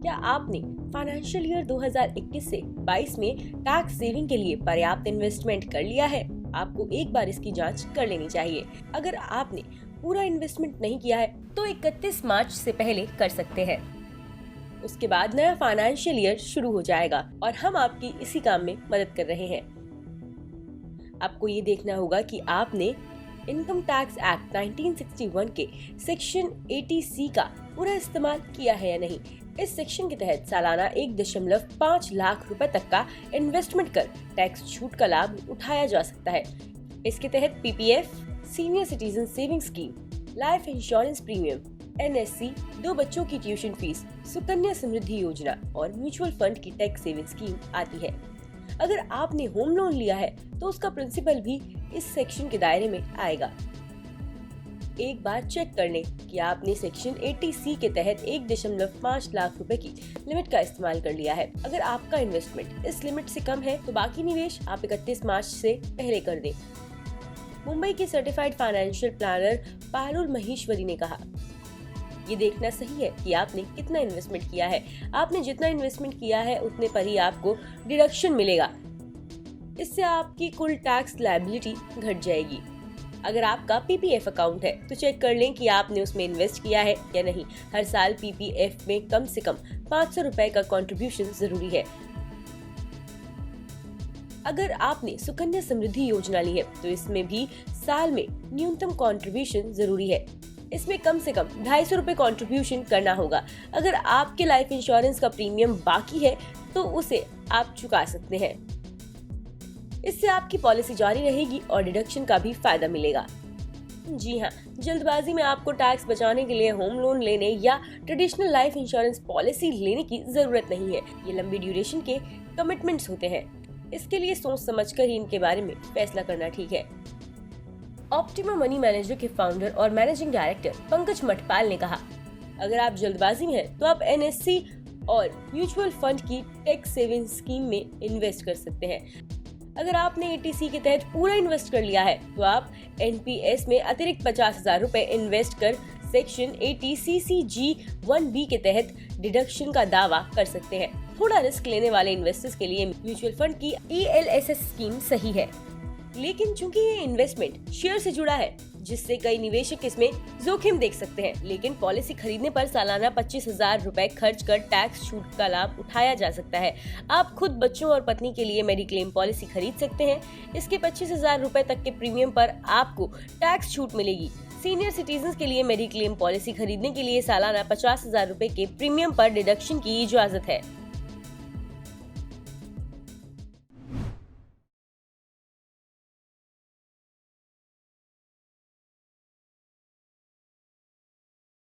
क्या आपने financial year 2021 से 22 में टैक्स सेविंग के लिए पर्याप्त इन्वेस्टमेंट कर लिया है? आपको एक बार इसकी जांच कर लेनी चाहिए। अगर आपने पूरा इन्वेस्टमेंट नहीं किया है तो 31 मार्च से पहले कर सकते हैं। उसके बाद नया फाइनेंशियल ईयर शुरू हो जाएगा और हम आपकी इसी काम में मदद कर रहे हैं। आपको ये देखना होगा कि आपने इनकम टैक्स एक्ट 1961 के सेक्शन 80C का पूरा इस्तेमाल किया है या नहीं। इस सेक्शन के तहत सालाना 1.5 लाख रुपए तक का इन्वेस्टमेंट कर टैक्स छूट का लाभ उठाया जा सकता है। इसके तहत PPF, senior citizen saving scheme, life insurance premium, NSC, 2 बच्चों की ट्यूशन फीस, सुकन्या समृद्धि योजना और म्यूचुअल फंड की टैक्स सेविंग स्कीम आती है। अगर आपने होम लोन लिया है तो उसका प्रिंसिपल भी इस सेक्शन के दायरे में आएगा। एक बार चेक कर लें कि आपने सेक्शन 80C के तहत 1.5 लाख रुपए की लिमिट का इस्तेमाल कर लिया है। अगर आपका इन्वेस्टमेंट इस लिमिट से कम है तो बाकी निवेश आप 31 मार्च से पहले कर दें। मुंबई के certified financial planner Parul Maheshwari ने कहा, ये देखना सही है कि आपने कितना इन्वेस्टमेंट किया है। आपने जितना इन्वेस्टमेंट किया है उतने पर ही आपको डिडक्शन मिलेगा। इससे आपकी कुल टैक्स लायबिलिटी घट जाएगी। अगर आपका पीपीएफ अकाउंट है तो चेक कर लें कि आपने उसमें इन्वेस्ट किया है या नहीं। हर साल पीपीएफ में कम से कम 500 रुपए का कंट्रीब्यूशन जरूरी है। अगर आपने सुकन्या समृद्धि योजना ली है तो इसमें भी साल में न्यूनतम कंट्रीब्यूशन जरूरी है। इसमें कम से कम 250 रुपए कंट्रीब्यूशन करना होगा। अगर आपके लाइफ इंश्योरेंस का प्रीमियम बाकी है तो उसे आप चुका सकते हैं। इससे आपकी पॉलिसी जारी रहेगी और डिडक्शन का भी फायदा मिलेगा। जी हाँ, जल्दबाजी में आपको टैक्स बचाने के लिए होम लोन लेने या ट्रेडिशनल लाइफ इंश्योरेंस पॉलिसी लेने की जरूरत नहीं है। ये लंबी ड्यूरेशन के कमिटमेंट्स होते हैं। इसके लिए सोच समझकर ही इनके बारे में फैसला करना ठीक है। ऑप्टिमा मनी मैनेजर के फाउंडर और मैनेजिंग डायरेक्टर पंकज मठपाल ने कहा, अगर आप जल्दबाजी में हैं तो आप NSC और म्यूचुअल फंड की टैक्स सेविंग स्कीम में इन्वेस्ट कर सकते हैं। अगर आपने 80C के तहत पूरा इन्वेस्ट कर लिया है तो आप NPS में अतिरिक्त 50,000 रुपए इन्वेस्ट कर सेक्शन 80CCG1B के तहत डिडक्शन का दावा कर सकते हैं। थोड़ा रिस्क लेने वाले इन्वेस्टर्स के लिए म्यूचुअल फंड की ELSS स्कीम सही है, लेकिन चूंकि ये इन्वेस्टमेंट शेयर से जुड़ा है जिससे कई निवेशक इसमें जोखिम देख सकते हैं, लेकिन पॉलिसी खरीदने पर सालाना 25,000 रुपए खर्च कर टैक्स छूट का लाभ उठाया जा सकता है। आप खुद, बच्चों और पत्नी के लिए मेडिक्लेम पॉलिसी खरीद सकते हैं। इसके 25,000 रुपए तक के प्रीमियम पर आपको टैक्स छूट मिलेगी। सीनियर सिटीजन के लिए मेडिक्लेम पॉलिसी खरीदने के लिए सालाना 50,000 रुपए के प्रीमियम पर डिडक्शन की इजाजत है।